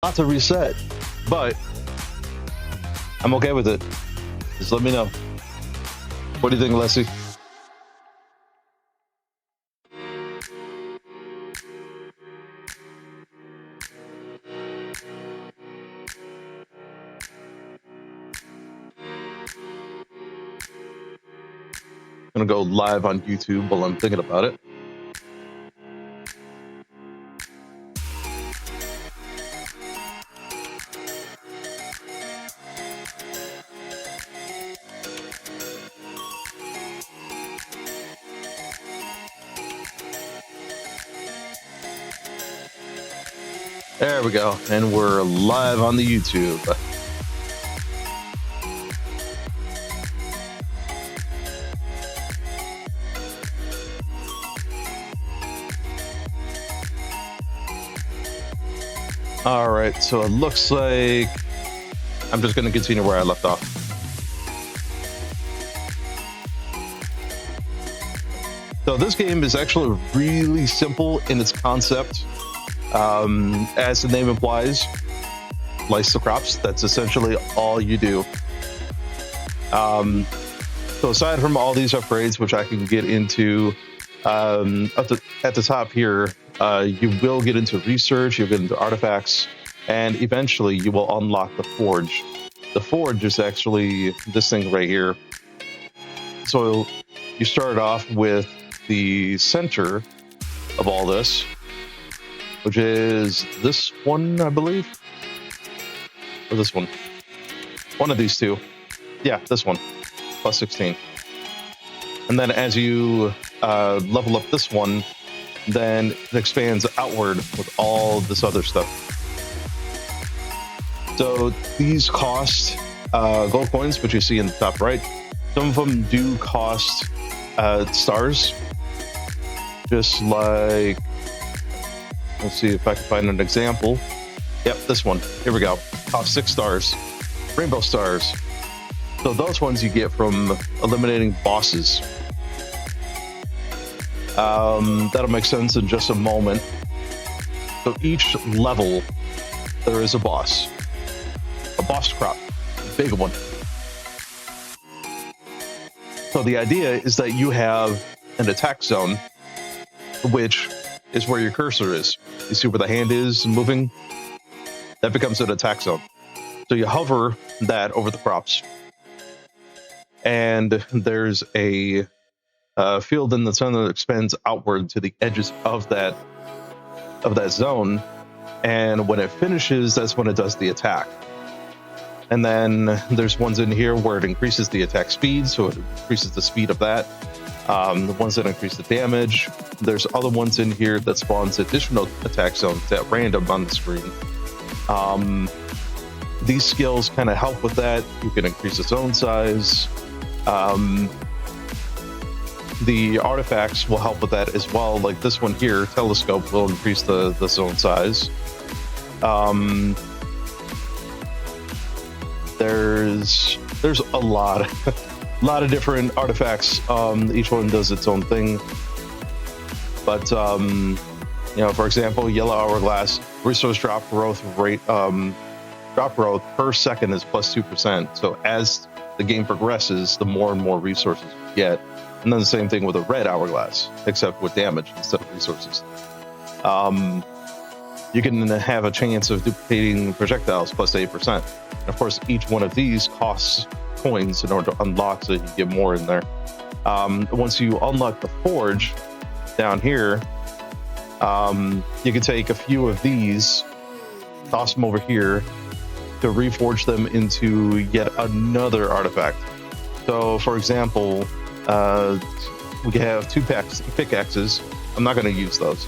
Not to reset, but I'm okay with it. Just let me know. What do you think, Leslie? I'm gonna go live on YouTube while I'm thinking about it. There we go, and we're live on the YouTube. All right, so it looks like I'm just going to continue where I left off. So this game is actually really simple in its concept. As the name implies, lice the crops. That's essentially all you do. So aside from all these upgrades, which I can get into at the top here, you will get into research, you'll get into artifacts, and eventually you will unlock the forge. The forge is actually this thing right here. So you start off with the center of all this, which is this one, I believe, or this one. One of these two. Yeah, this one, plus 16. And then as you level up this one, then it expands outward with all this other stuff. So these cost gold coins, which you see in the top right. Some of them do cost stars, just like, let's see if I can find an example. Yep, this one. Here we go. Cost 6 stars. Rainbow stars. So those ones you get from eliminating bosses. That'll make sense in just a moment. So each level, there is a boss. A boss crop. A big one. So the idea is that you have an attack zone, which is where your cursor is. You see where the hand is moving? That becomes an attack zone. So you hover that over the crops. And there's a field in the center that expands outward to the edges of that zone. And when it finishes, that's when it does the attack. And then there's ones in here where it increases the attack speed, so it increases the speed of that. The ones that increase the damage. There's other ones in here that spawns additional attack zones at random on the screen. These skills kind of help with that. You can increase the zone size. The artifacts will help with that as well. Like this one here, telescope, will increase the zone size. There's a lot of different artifacts. Each one does its own thing. But you know, for example, yellow hourglass resource drop growth rate, drop growth per second is plus 2%. So as the game progresses, the more and more resources you get. And then the same thing with a red hourglass, except with damage instead of resources. You can have a chance of duplicating projectiles plus 8%. And of course, each one of these costs coins in order to unlock, so you can get more in there. Once you unlock the forge down here, you can take a few of these, toss them over here to reforge them into yet another artifact. So for example, we have 2 pickaxes. I'm not going to use those.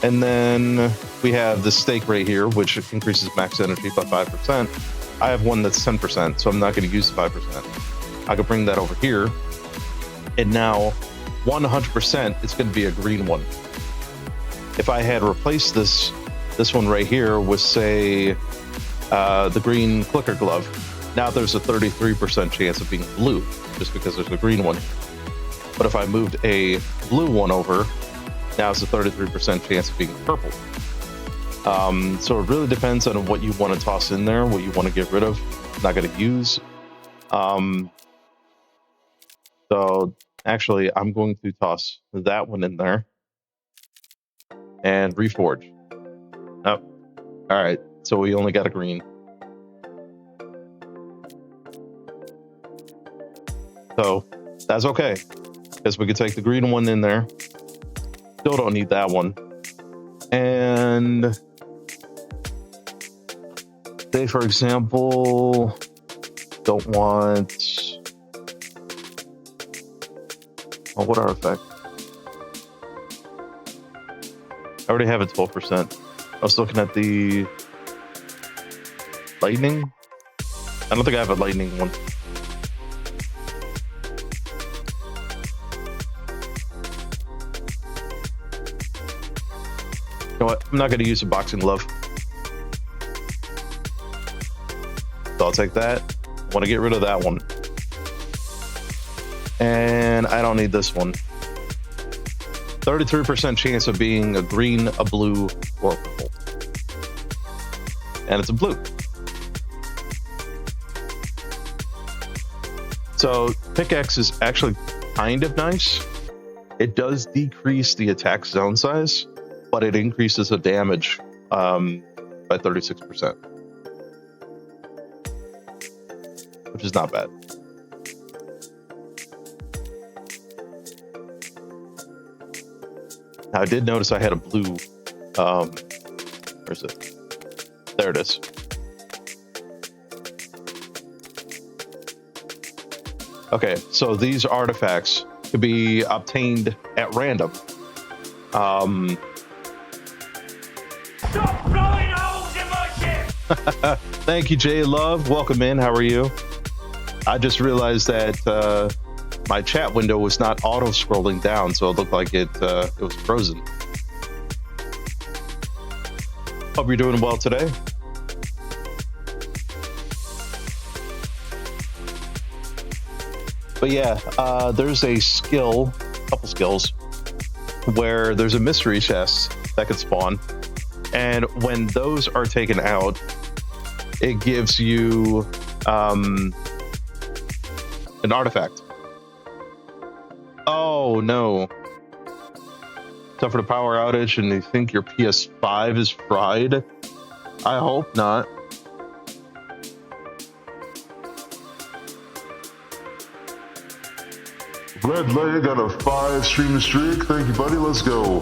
And then we have this stake right here, which increases max energy by 5%. I have one that's 10%, so I'm not going to use the 5%. I could bring that over here. And now 100%, it's going to be a green one. If I had replaced this one right here with, say, the green clicker glove, now there's a 33% chance of being blue, just because there's a green one. But if I moved a blue one over, now it's a 33% chance of being purple. So it really depends on what you want to toss in there, what you want to get rid of, not going to use. So actually, I'm going to toss that one in there and reforge. Oh, all right. So we only got a green. So that's okay, because we could take the green one in there. Still don't need that one. And say, for example, don't want... Oh, what artifact? I already have it 12%. I was looking at the lightning. I don't think I have a lightning one. You know what? I'm not going to use a boxing glove. So I'll take that. I want to get rid of that one. And I don't need this one. 33% chance of being a green, a blue, or a purple. And it's a blue. So pickaxe is actually kind of nice. It does decrease the attack zone size, but it increases the damage by 36%, which is not bad. Now, I did notice I had a blue, where's it? There it is. Okay, so these artifacts could be obtained at random. Stop blowing holes in my ship! Thank you, Jay Love. Welcome in. How are you? I just realized that my chat window was not auto-scrolling down, so it looked like it was frozen. Hope you're doing well today. But yeah, there's a skill, couple skills, where there's a mystery chest that can spawn, and when those are taken out, it gives you an artifact. Oh no. Suffered a power outage and you think your PS5 is fried? I hope not. Red Leg got a 5 stream streak. Thank you, buddy. Let's go.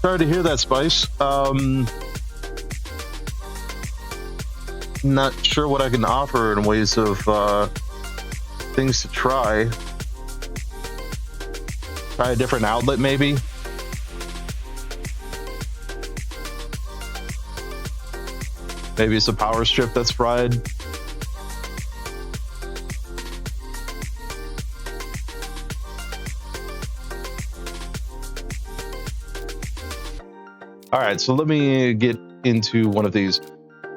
Sorry to hear that, Spice. Not sure what I can offer in ways of things to try. Try a different outlet, maybe. Maybe it's a power strip that's fried. All right, so let me get into one of these.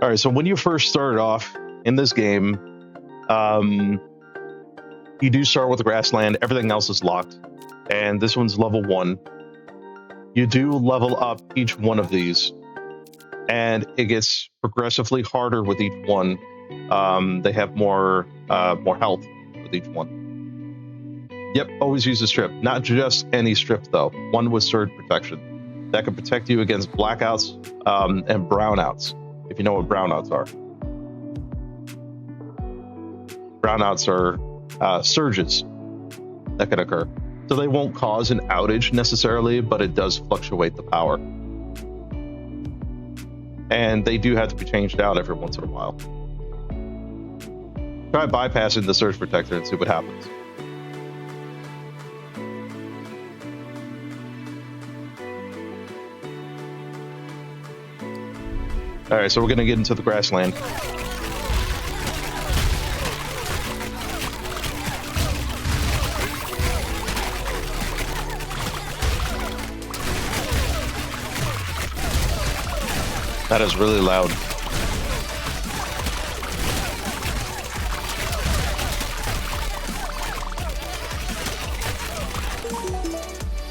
All right, so when you first started off in this game, you do start with the grassland. Everything else is locked. And this one's level 1. You do level up each one of these. And it gets progressively harder with each one. They have more health with each one. Yep, always use a strip. Not just any strip, though. One with surge protection. That can protect you against blackouts and brownouts, if you know what brownouts are. Brownouts are surges that can occur. So they won't cause an outage necessarily, but it does fluctuate the power. And they do have to be changed out every once in a while. Try bypassing the surge protector and see what happens. All right, so we're going to get into the grassland. That is really loud.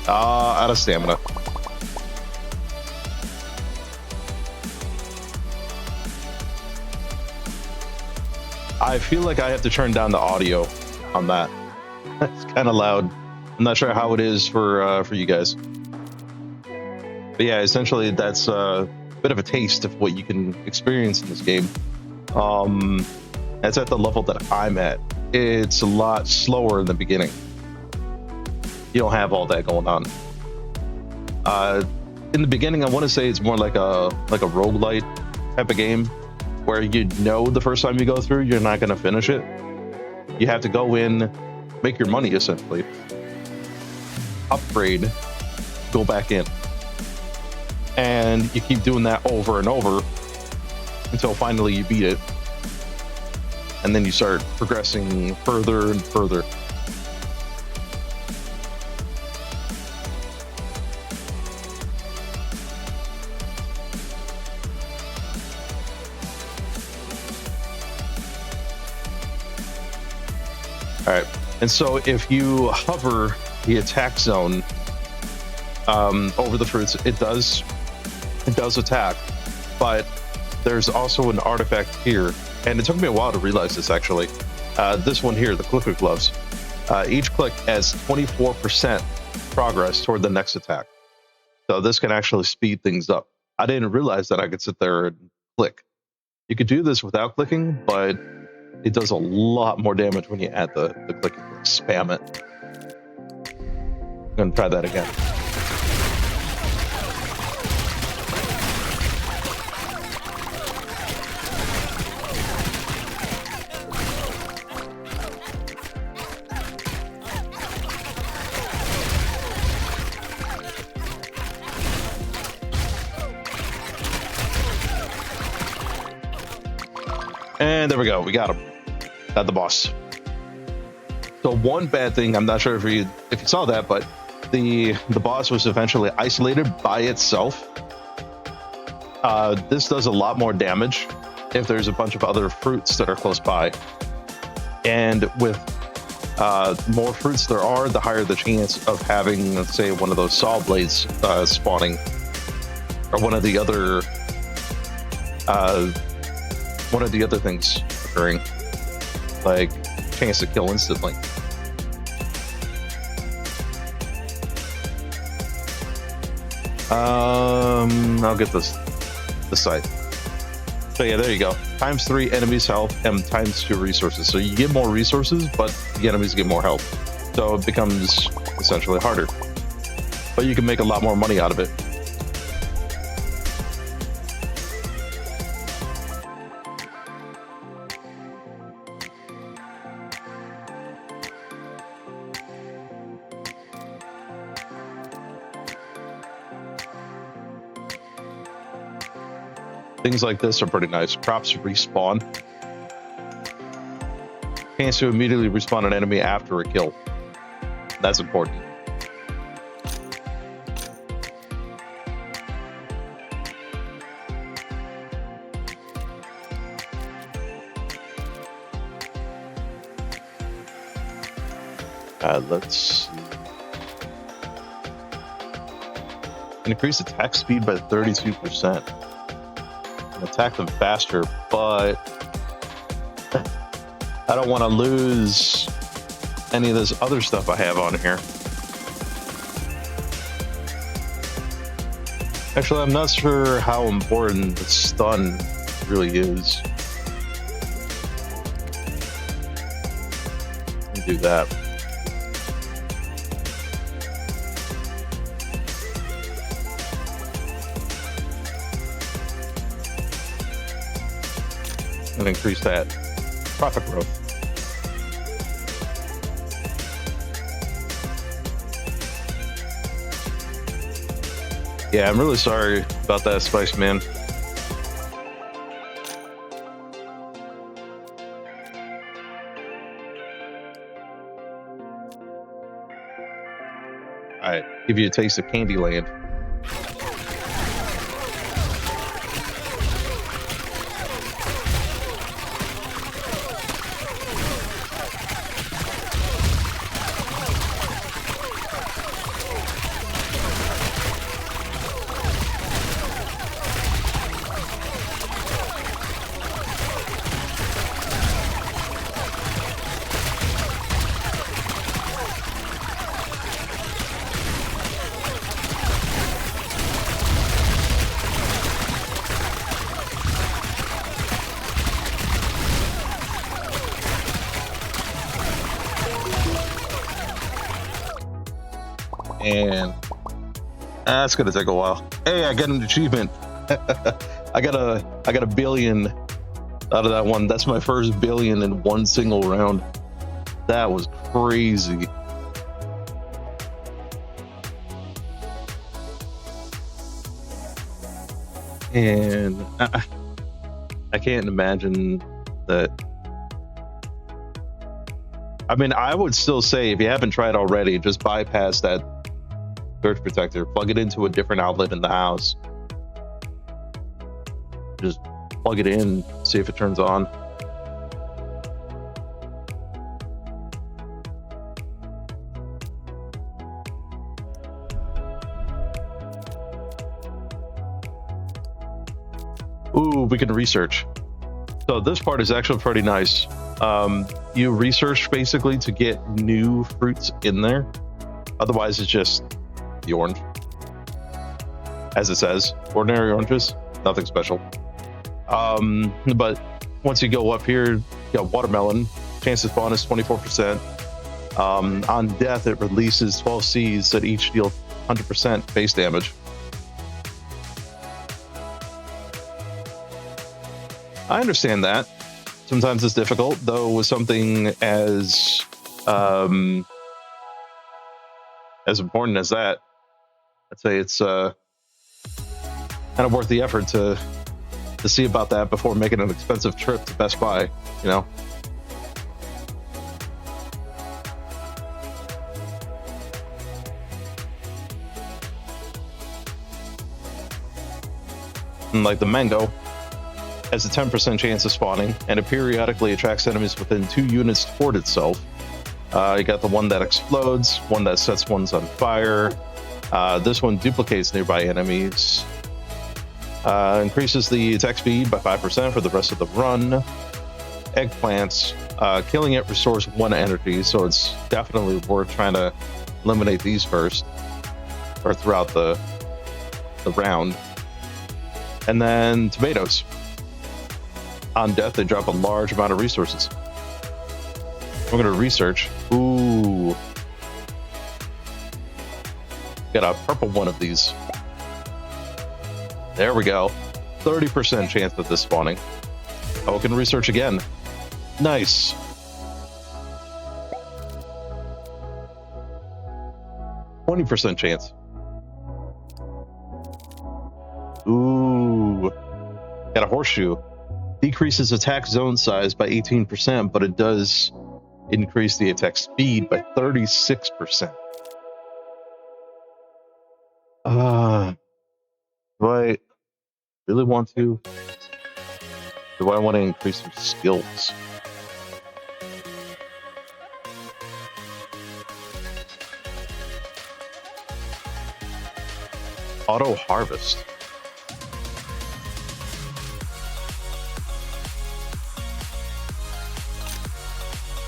Out of stamina. I feel like I have to turn down the audio on that. It's kind of loud. I'm not sure how it is for you guys. But yeah, essentially that's a bit of a taste of what you can experience in this game. That's at the level that I'm at. It's a lot slower in the beginning. You don't have all that going on. In the beginning, I want to say it's more like a roguelite type of game, where you know the first time you go through, you're not going to finish it. You have to go in, make your money essentially, upgrade, go back in. And you keep doing that over and over until finally you beat it. And then you start progressing further and further. All right, and so if you hover the attack zone over the fruits, it does attack, but there's also an artifact here, and it took me a while to realize this actually. This one here, the clicker gloves, each click adds 24% progress toward the next attack. So this can actually speed things up. I didn't realize that I could sit there and click. You could do this without clicking, but it does a lot more damage when you add the clicking. Spam it. I'm gonna try that again. And there we go. We got him. Got the boss. So one bad thing, I'm not sure if you saw that, but the boss was eventually isolated by itself. This does a lot more damage if there's a bunch of other fruits that are close by. And with more fruits there are, the higher the chance of having, let's say, one of those saw blades spawning, or one of the other things occurring, like chance to kill instantly. I'll get this side. So yeah, there you go. ×3 enemies' health and ×2 resources. So you get more resources, but the enemies get more health. So it becomes essentially harder. But you can make a lot more money out of it. Things like this are pretty nice. Crops respawn. Chance to immediately respawn an enemy after a kill. That's important. Let's see. Increase attack speed by 32%. Attack them faster, but I don't want to lose any of this other stuff I have on here. Actually, I'm not sure how important the stun really is. Let me do that. And increase that profit growth. Yeah, I'm really sorry about that, Spice Man. Alright, give you a taste of Candyland. And that's gonna take a while. Hey, I got an achievement. I got a billion out of that one. That's my first billion in one single round. That was crazy. And I can't imagine that. I mean, I would still say, if you haven't tried already, just bypass that surge protector, plug it into a different outlet in the house. Just plug it in, see if it turns on. Ooh, we can research. So this part is actually pretty nice. You research basically to get new fruits in there. Otherwise, it's just the orange. As it says, ordinary oranges, nothing special. But once you go up here, you got watermelon. Chance to spawn is 24%. On death, it releases 12 seeds that each deal 100% base damage. I understand that. Sometimes it's difficult, though. With something as important as that, I'd say it's kind of worth the effort to see about that before making an expensive trip to Best Buy. You know. And like the mango has a 10% chance of spawning, and it periodically attracts enemies within 2 units toward itself. You got the one that explodes, one that sets ones on fire. This one duplicates nearby enemies. Increases the attack speed by 5% for the rest of the run. Eggplants, killing it restores 1 energy, so it's definitely worth trying to eliminate these first, or throughout the round. And then tomatoes. On death, they drop a large amount of resources. We're going to research. Ooh. Got a purple one of these. There we go. 30% chance of this spawning. Oh, we can research again. Nice. %20 chance. Ooh. Got a horseshoe. Decreases attack zone size by 18%, but it does increase the attack speed by 36%. Do I really want to? Do I want to increase some skills? Auto harvest.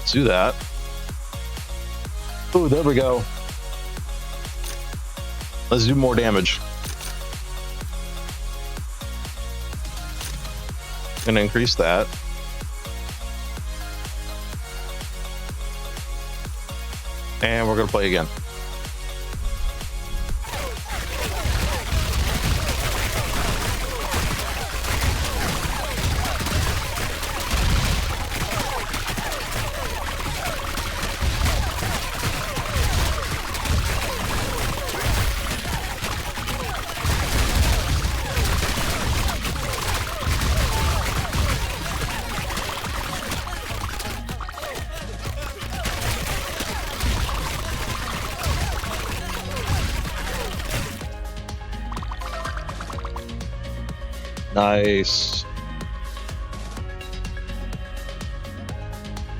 Let's do that. Oh, there we go. Let's do more damage. Gonna increase that. And we're gonna play again. Nice.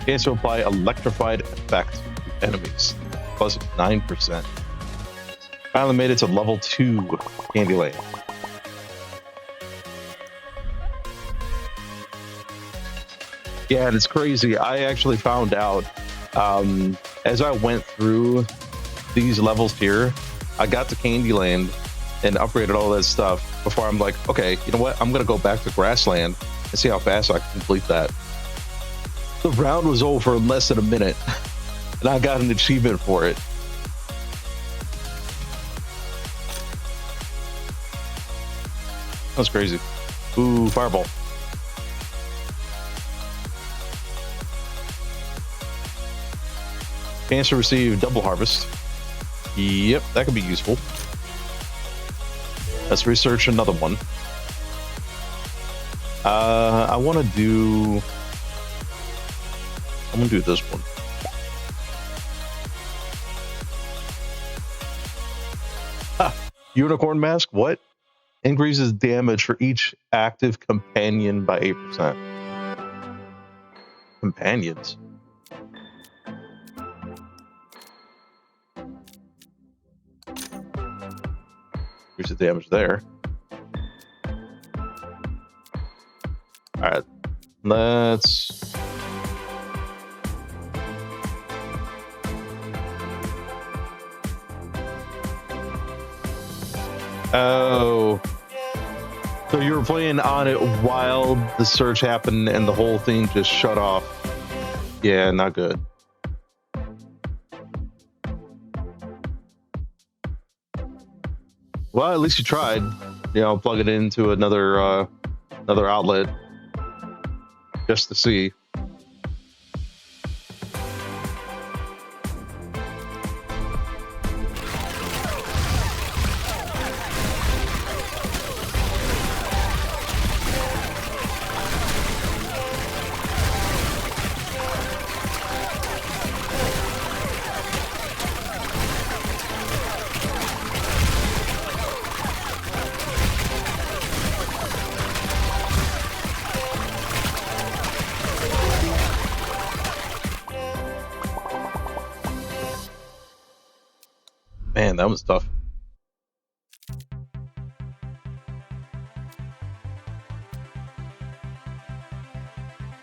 Chance to apply electrified effect to enemies. Plus 9%. Finally made it to level 2 Candyland. Yeah, and it's crazy. I actually found out as I went through these levels here, I got to Candyland and upgraded all that stuff before I'm like, okay, you know what? I'm going to go back to Grassland and see how fast I can complete that. The round was over in less than a minute, and I got an achievement for it. That's crazy. Ooh, fireball. Chance to receive double harvest. Yep, that could be useful. Let's research another one. I want to do. I'm gonna do this one. Ha! Unicorn mask. What? Increases damage for each active companion by 8%. Companions. Increases damage there. All right, let's. Oh, so you were playing on it while the surge happened and the whole thing just shut off. Yeah, not good. Well, at least you tried. You know, plug it into another outlet just to see. Man, that was tough.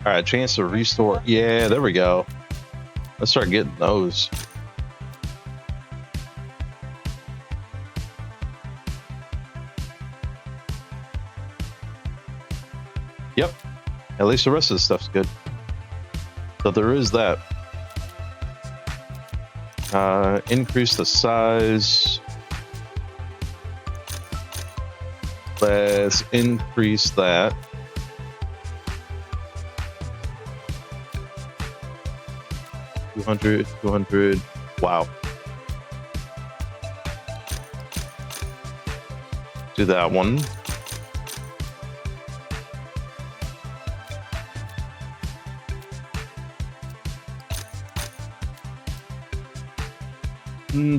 All right, chance to restore. Yeah, there we go. Let's start getting those. Yep. At least the rest of the stuff's good. So there is that. Increase the size. Let's increase that. $200. Wow. Do that one.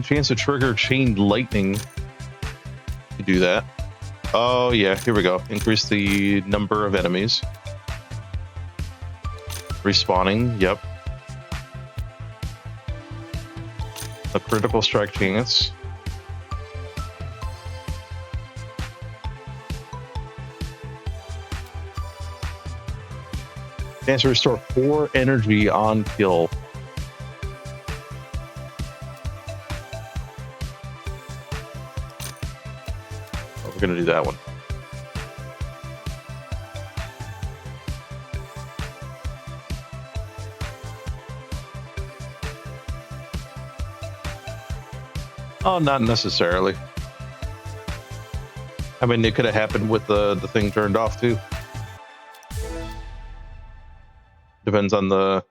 Chance to trigger chained lightning. You do that. Oh yeah, here we go. Increase the number of enemies. Respawning, yep. A critical strike chance. Chance to restore 4 energy on kill. We're gonna do that one. Oh, not necessarily. I mean, it could have happened with the thing turned off too. Depends on the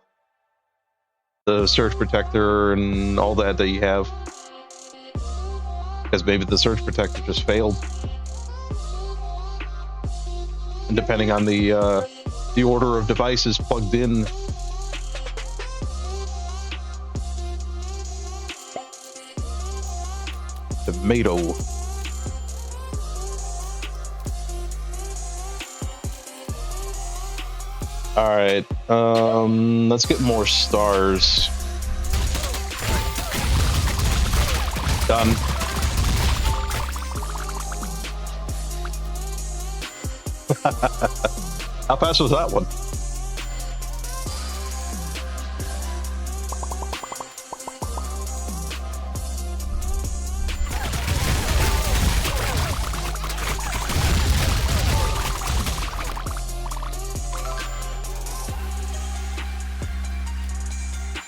surge protector and all that you have. Because maybe the surge protector just failed. And depending on the order of devices plugged in. Tomato. All right, let's get more stars. Done. How fast was that one?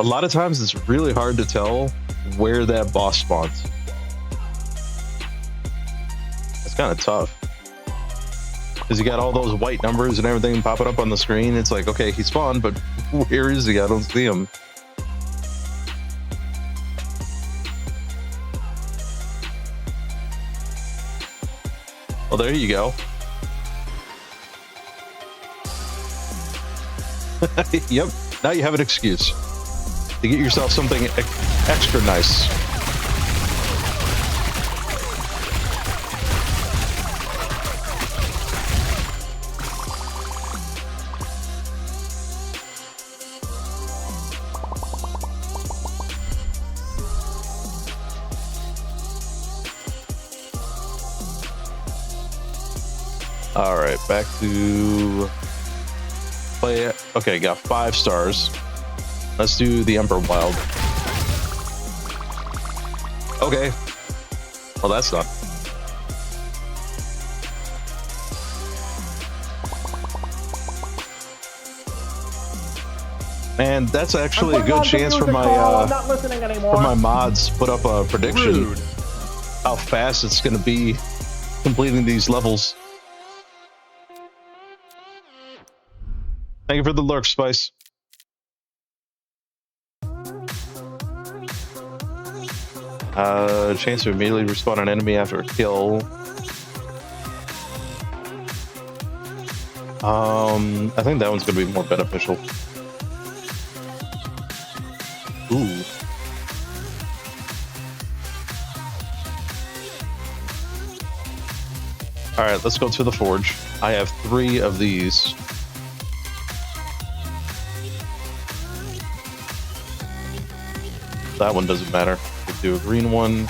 A lot of times it's really hard to tell where that boss spawns. It's kind of tough. Because you got all those white numbers and everything popping up on the screen. It's like, okay, he spawned, but where is he? I don't see him. Well, there you go. Yep. Now you have an excuse to get yourself something extra nice. All right, back to play it. Okay, got 5 stars. Let's do the Emperor Wild. Okay. Well, that's done. Man, that's actually a good chance for my mods put up a prediction. Rude. How fast it's going to be completing these levels. Thank you for the lurk, Spice. Chance to immediately respawn an enemy after a kill. I think that one's gonna be more beneficial. Ooh. All right, let's go to the forge. I have 3 of these. That one doesn't matter. We'll do a green one,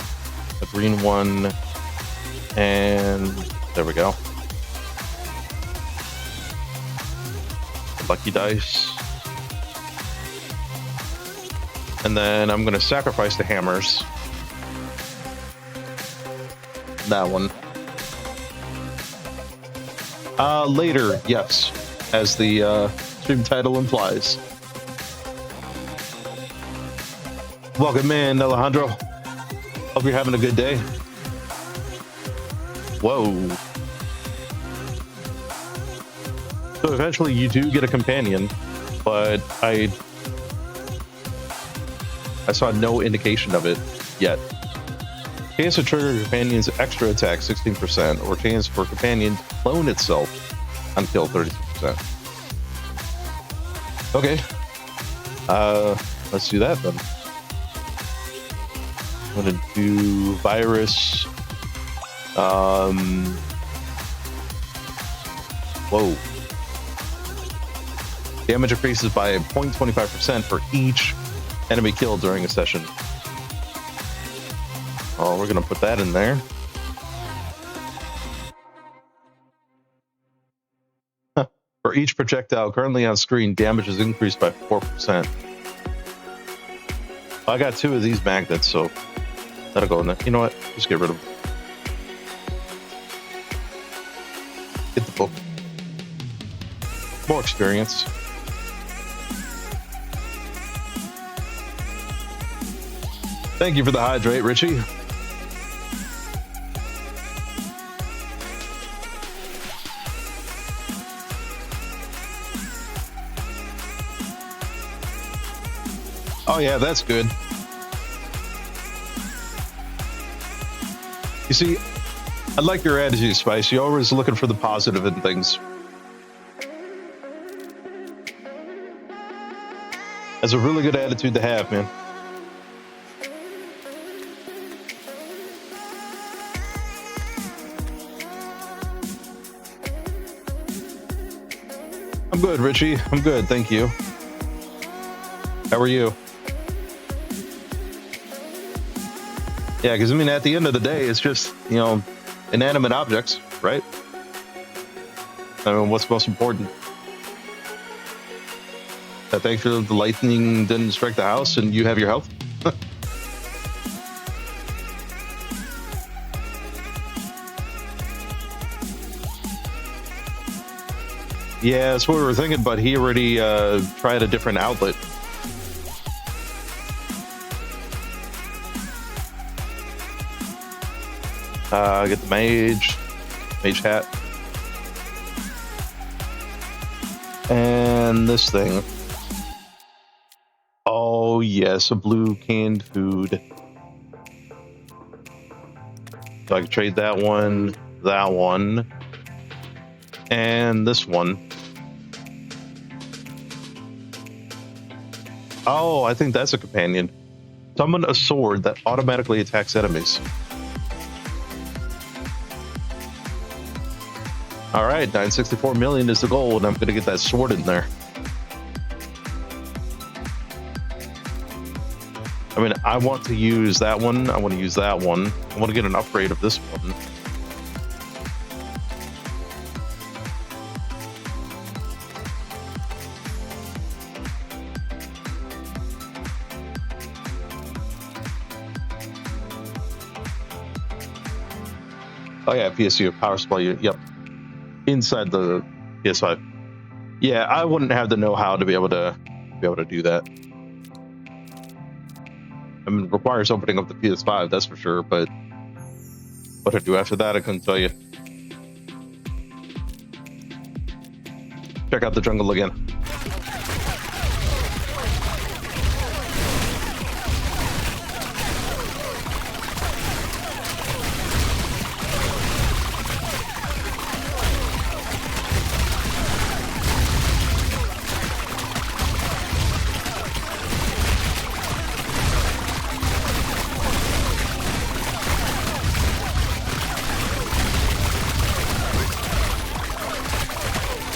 and there we go. Lucky dice. And then I'm gonna sacrifice the hammers. That one. Later, yes, as the stream title implies. Welcome in, Alejandro. Hope you're having a good day. Whoa. So eventually you do get a companion, but I saw no indication of it yet. Chance to trigger companion's extra attack 16%, or chance for companion to clone itself on kill 32%. Okay. Let's do that then. I'm gonna do virus. Whoa. Damage increases by 0.25% for each enemy killed during a session. Oh, we're gonna put that in there. For each projectile currently on screen, damage is increased by 4%. I got 2 of these magnets, so that'll go in there. You know what? Just get rid of them. Get the book. More experience. Thank you for the hydrate, Richie. Oh yeah, that's good. You see, I like your attitude, Spice. You're always looking for the positive in things. That's a really good attitude to have, man. I'm good, Richie. I'm good, thank you. How are you? Yeah, because I mean, at the end of the day, it's just, you know, inanimate objects, right? I mean, what's most important? That thankfully the lightning didn't strike the house and you have your health? Yeah, that's what we were thinking, but he already tried a different outlet. Get the mage hat. And this thing. Oh, yes, a blue canned food. So I can trade that one, and this one. Oh, I think that's a companion. Summon a sword that automatically attacks enemies. All right, 964 million is the goal, and I'm going to get that sword in there. I mean, I want to use that one. I want to use that one. I want to get an upgrade of this one. Oh yeah, PSU power supply. Yep, inside the PS5. Yeah, I wouldn't have the know-how to be able to do that. I mean, it requires opening up the PS5, that's for sure. But what to do after that, I couldn't tell you. Check out the jungle again.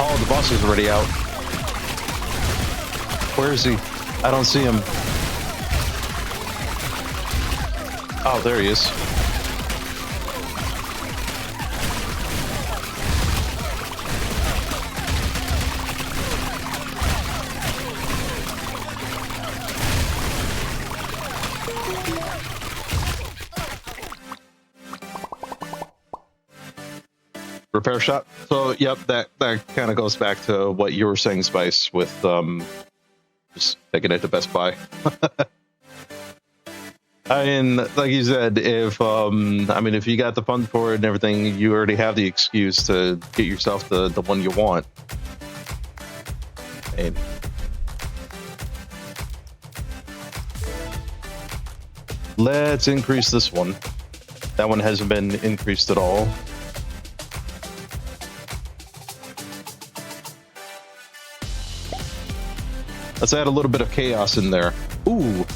Oh, the boss is already out. Where is he? I don't see him. Oh, there he is. Repair shop. So, yep, that kind of goes back to what you were saying, Spice, with just taking it to Best Buy. I mean, like you said, if you got the funds for it and everything, you already have the excuse to get yourself the one you want. And let's increase this one. That one hasn't been increased at all. Let's add a little bit of chaos in there. Ooh,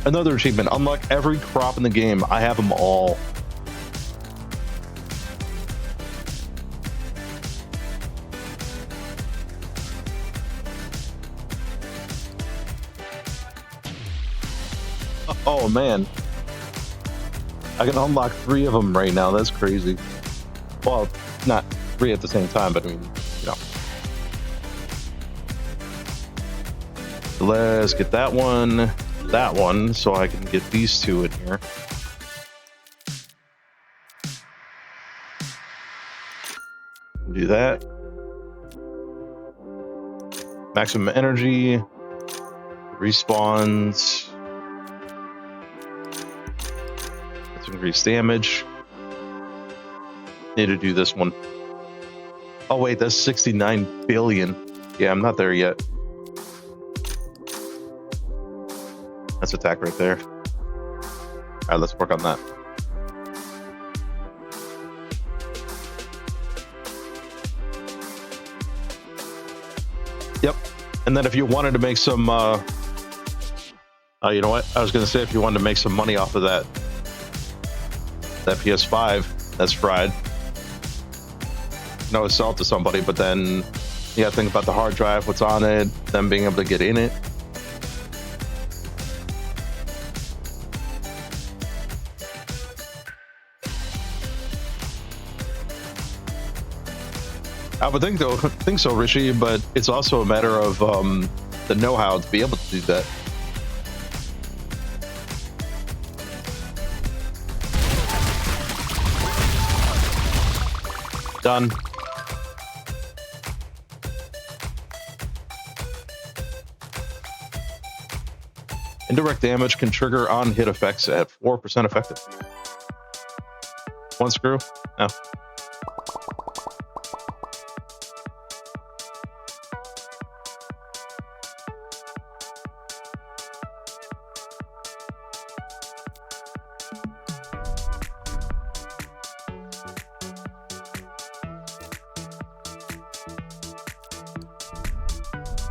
another achievement. Unlock every crop in the game. I have them all. Oh, man. I can unlock 3 of them right now. That's crazy. Well, not 3 at the same time, but I mean, you know. Let's get that one, so I can get these 2 in here. Do that. Maximum energy. Respawns. Let's increase damage. Need to do this one. Oh wait, that's 69 billion. Yeah, I'm not there yet. That's attack right there. All right, let's work on that. Yep. And then if you wanted to make some, you know what? I was going to say if you wanted to make some money off of that PS5, that's fried. No, sell it to somebody, but then you got to think about the hard drive, what's on it, them being able to get in it. I would think so, Richie, but it's also a matter of the know-how to be able to do that. Done. Indirect damage can trigger on hit effects at 4% effective. One screw? No.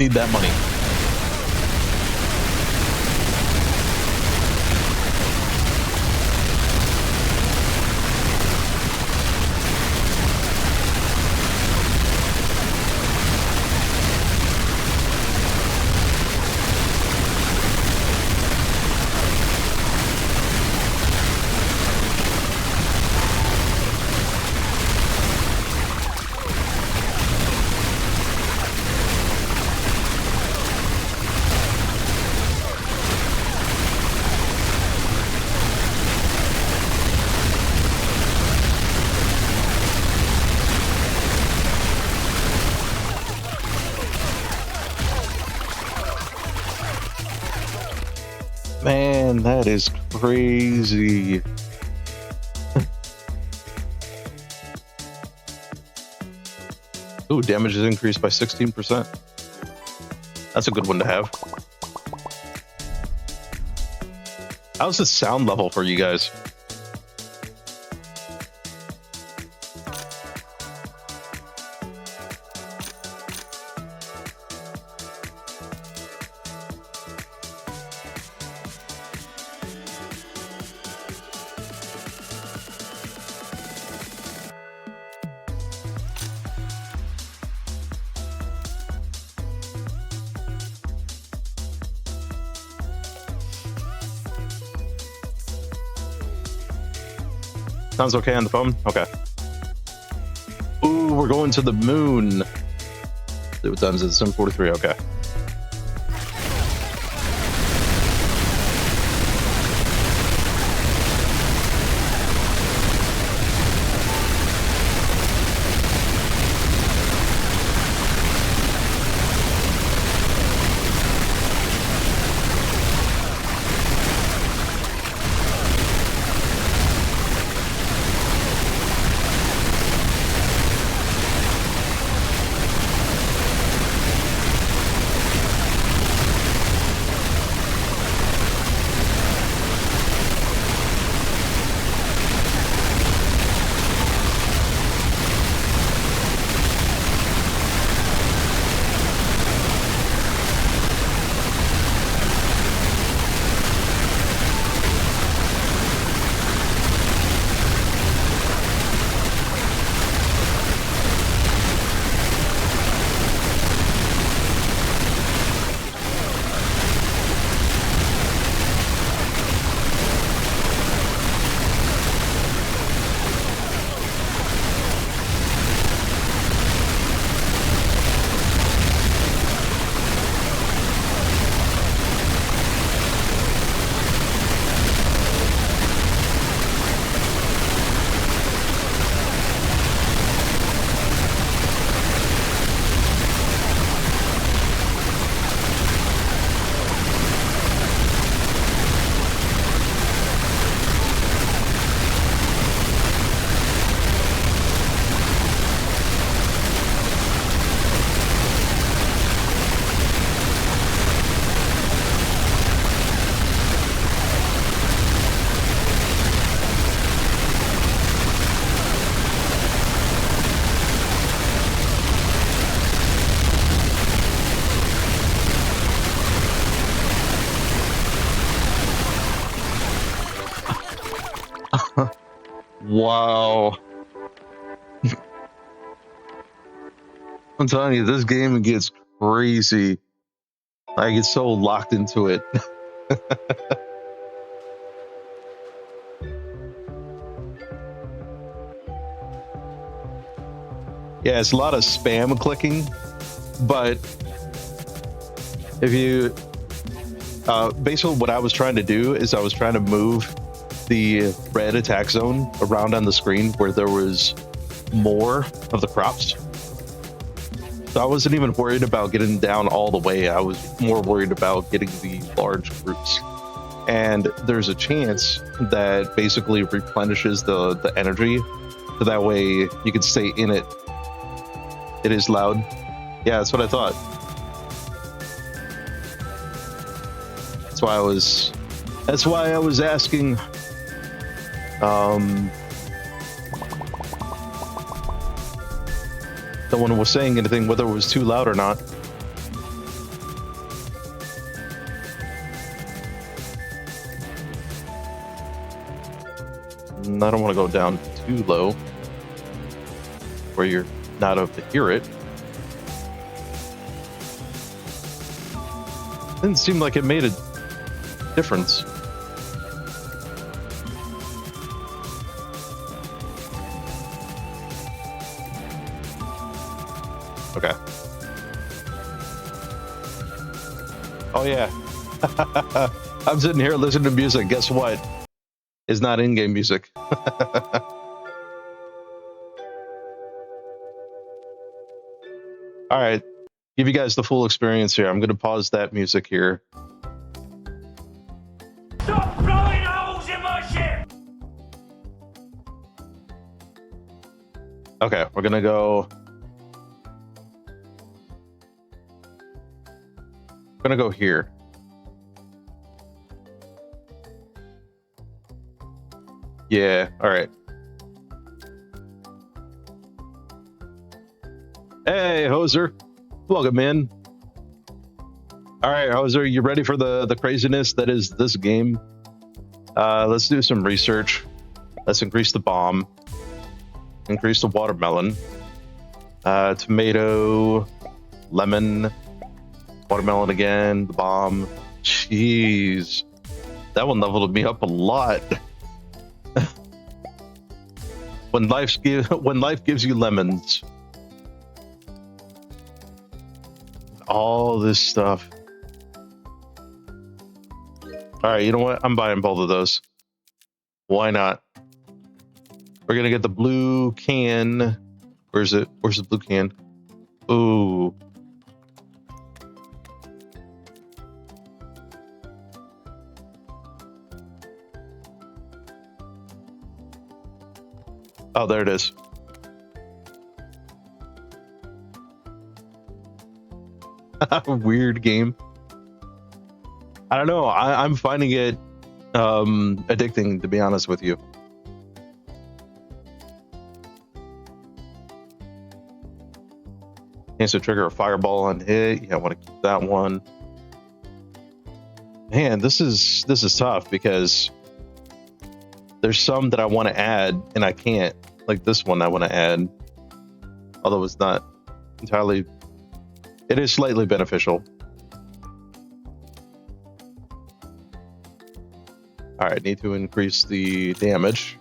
Need that money. Man, that is crazy. Ooh, damage is increased by 16%. That's a good one to have. How's the sound level for you guys? Sounds okay on the phone? Okay. Ooh, we're going to the moon. What time is it? 7:43. Okay. Wow. I'm telling you, this game gets crazy. I get so locked into it. Yeah, it's a lot of spam clicking, but if you basically what I was trying to do is I was trying to move the red attack zone around on the screen where there was more of the crops. So I wasn't even worried about getting down all the way. I was more worried about getting the large groups. And there's a chance that basically replenishes the energy, so that way you can stay in it. It is loud. Yeah, that's what I thought. That's why I was asking. No one was saying anything whether it was too loud or not. and I don't want to go down too low where you're not able to hear it. Didn't seem like it made a difference. Okay. Oh yeah. I'm sitting here listening to music. Guess what? It's not in-game music. All right. Give you guys the full experience here. I'm going to pause that music here. Stop blowing holes in my ship! Okay, we're going to go. I'm going to go here. Yeah, all right. Hey, Hoser. Welcome in. All right, Hoser, you ready for the craziness that is this game? Let's do some research. Let's increase the bomb. Increase the watermelon. Tomato. Lemon. Watermelon again. The bomb. Jeez. That one leveled me up a lot. When life gives you lemons. All this stuff. All right, you know what? I'm buying both of those. Why not? We're gonna get the blue can. Where's it? Where's the blue can? Ooh. Oh, there it is. Weird game. I don't know. I'm finding it addicting, to be honest with you. Chance to trigger a fireball on hit. Yeah, I want to keep that one. Man, this is tough because there's some that I want to add and I can't. Like this one I want to add. Although it's not entirely. It is slightly beneficial. All right, need to increase the damage.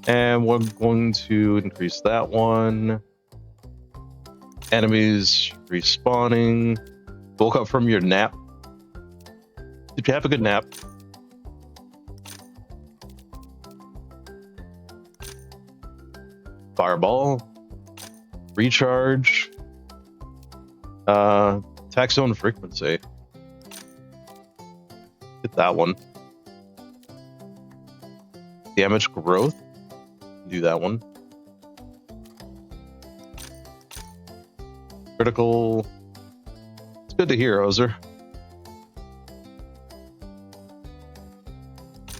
And we're going to increase that one. Enemies respawning. Woke up from your nap. Did you have a good nap? Fireball. Recharge. Attack zone frequency. Get that one. Damage growth. Do that one. Critical. It's good to hear, Ozer.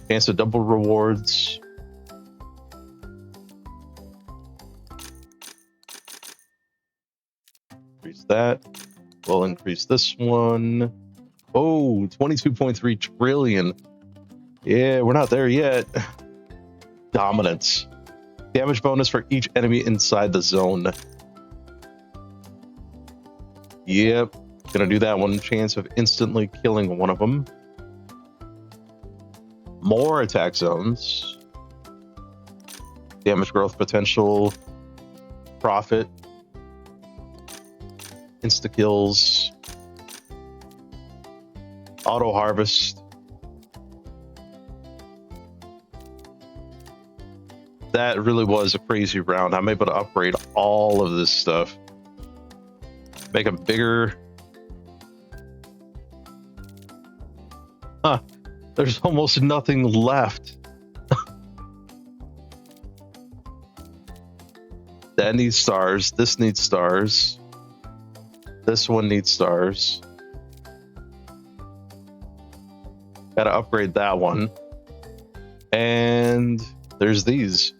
Chance to double rewards. Increase that. We'll increase this one. Oh, 22.3 trillion. Yeah, we're not there yet. Dominance. Damage bonus for each enemy inside the zone. Yep. Gonna do that one. Chance of instantly killing one of them. More attack zones. Damage growth potential. Profit. Insta kills. Auto harvest. That really was a crazy round. I'm able to upgrade all of this stuff. Make them bigger. Huh. There's almost nothing left. That needs stars. This needs stars. This one needs stars. Gotta upgrade that one. And there's these.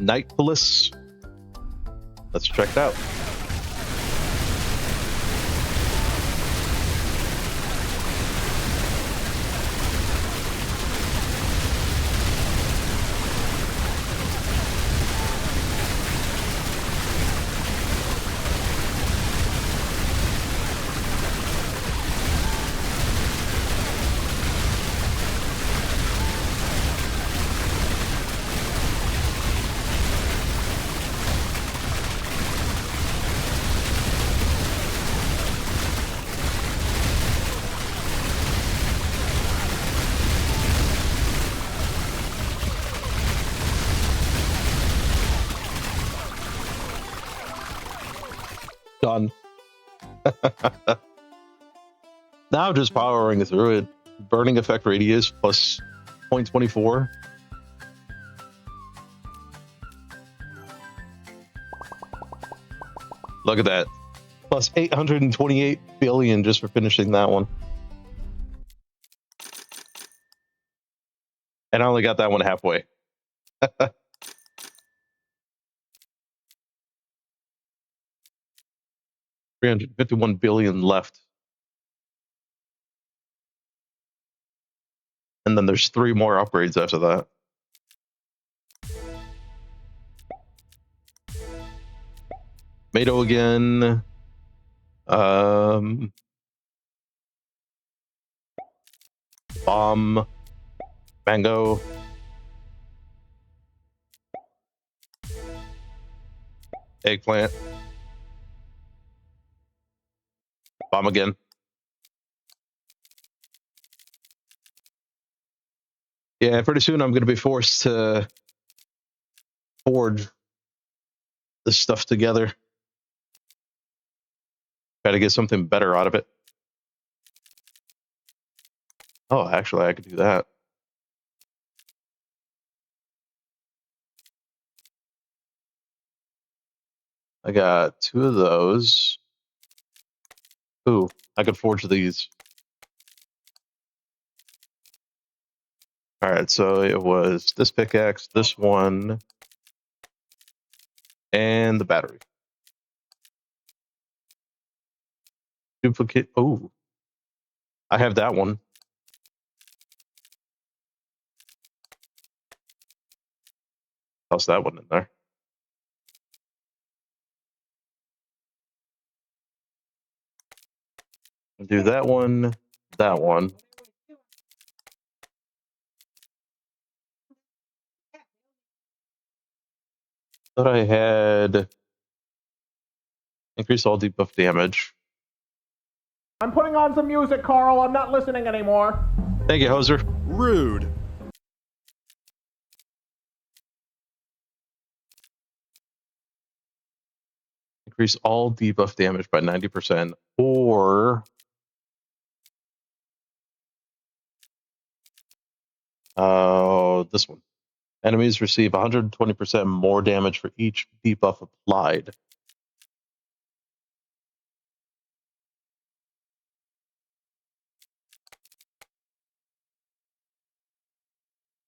Nightpolis. Let's check it out. Done. Now just powering through it. Burning effect radius plus 0.24. Look at that. Plus 828 billion just for finishing that one. And I only got that one halfway. 351 billion left. And then there's 3 more upgrades after that. Tomato again. Bomb. Mango. Eggplant. Bomb again. Yeah, pretty soon I'm going to be forced to forge this stuff together. Try to get something better out of it. Oh, actually, I could do that. I got 2 of those. Ooh, I could forge these. All right, so it was this pickaxe, this one, and the battery. Duplicate. Oh, I have that one. Toss that one in there. Do that one, that one. Thought I had increase all debuff damage. I'm putting on some music, Carl. I'm not listening anymore. Thank you, Hoser. Rude. Increase all debuff damage by 90%, or this one. Enemies receive 120% more damage for each debuff applied.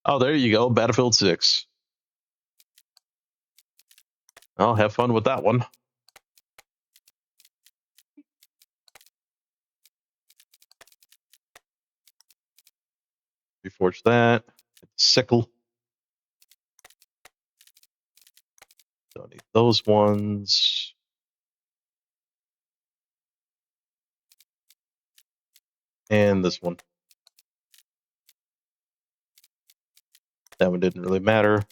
Oh, there you go. Battlefield 6. I'll have fun with that one. Reforge that. Sickle. Don't need those ones. And this one. That one didn't really matter.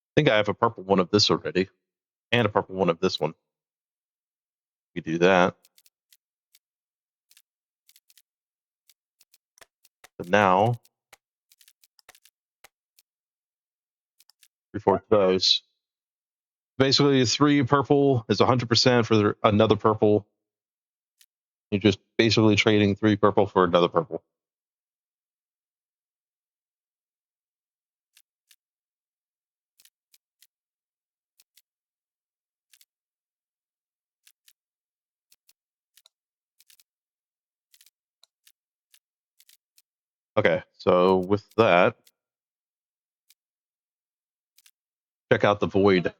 I think I have a purple one of this already. And a purple one of this one. We do that. But now, reforge those. Basically, 3 purple is 100% for another purple. You're just basically trading 3 purple for another purple. Okay, so with that, check out the void.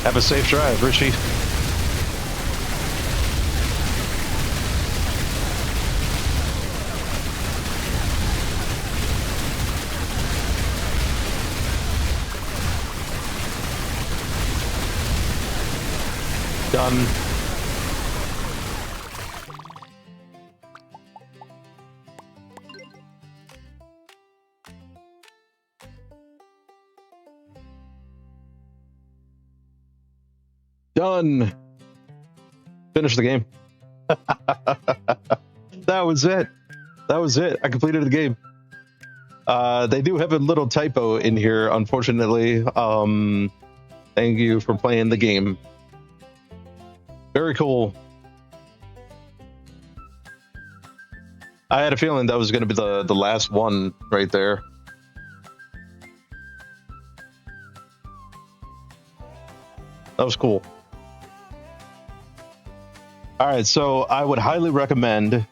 Have a safe drive, Richie. Done. Done. Finish the game. That was it. That was it. I completed the game. They do have a little typo in here, unfortunately. Thank you for playing the game. Very cool. I had a feeling that was going to be the last one right there. That was cool. All right, so I would highly recommend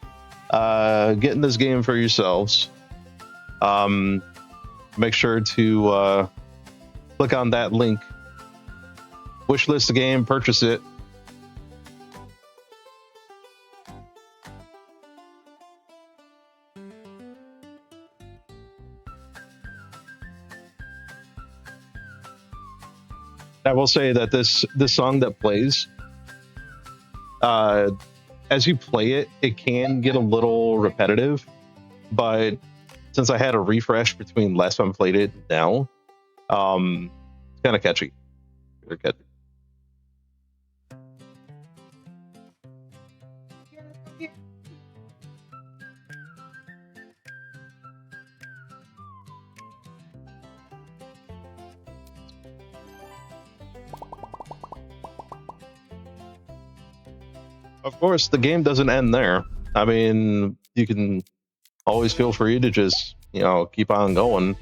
getting this game for yourselves. Make sure to click on that link, wishlist the game, purchase it. I will say that this song that plays, as you play it, it can get a little repetitive, but since I had a refresh between last time I played it and now, it's kind of catchy. Very catchy. Of course, the game doesn't end there. I mean, you can always feel free to just, keep on going.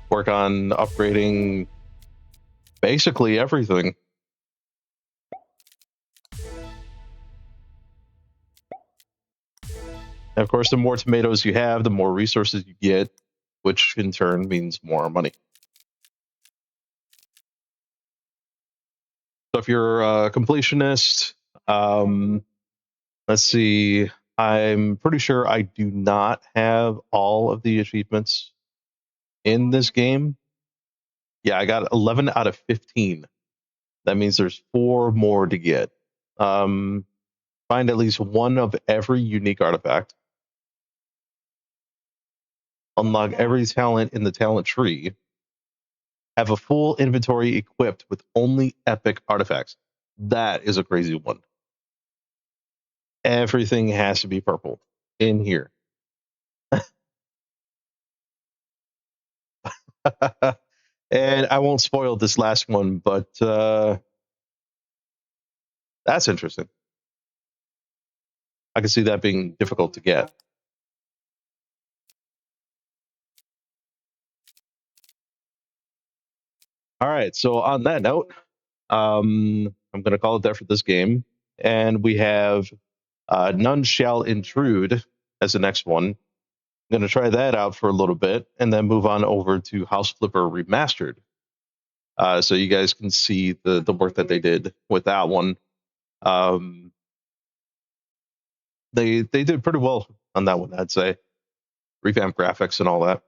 Work on upgrading basically everything. And of course, the more tomatoes you have, the more resources you get, which in turn means more money. So if you're a completionist, let's see, I'm pretty sure I do not have all of the achievements in this game. Yeah, I got 11 out of 15. That means there's 4 more to get. Find at least one of every unique artifact. Unlock every talent in the talent tree. Have a full inventory equipped with only epic artifacts. That is a crazy one. Everything has to be purple in here. And I won't spoil this last one, but that's interesting. I can see that being difficult to get. All right, so on that note, I'm going to call it that for this game. And we have None Shall Intrude as the next one. I'm going to try that out for a little bit and then move on over to House Flipper Remastered. So you guys can see the work that they did with that one. They did pretty well on that one, I'd say. Revamp graphics and all that.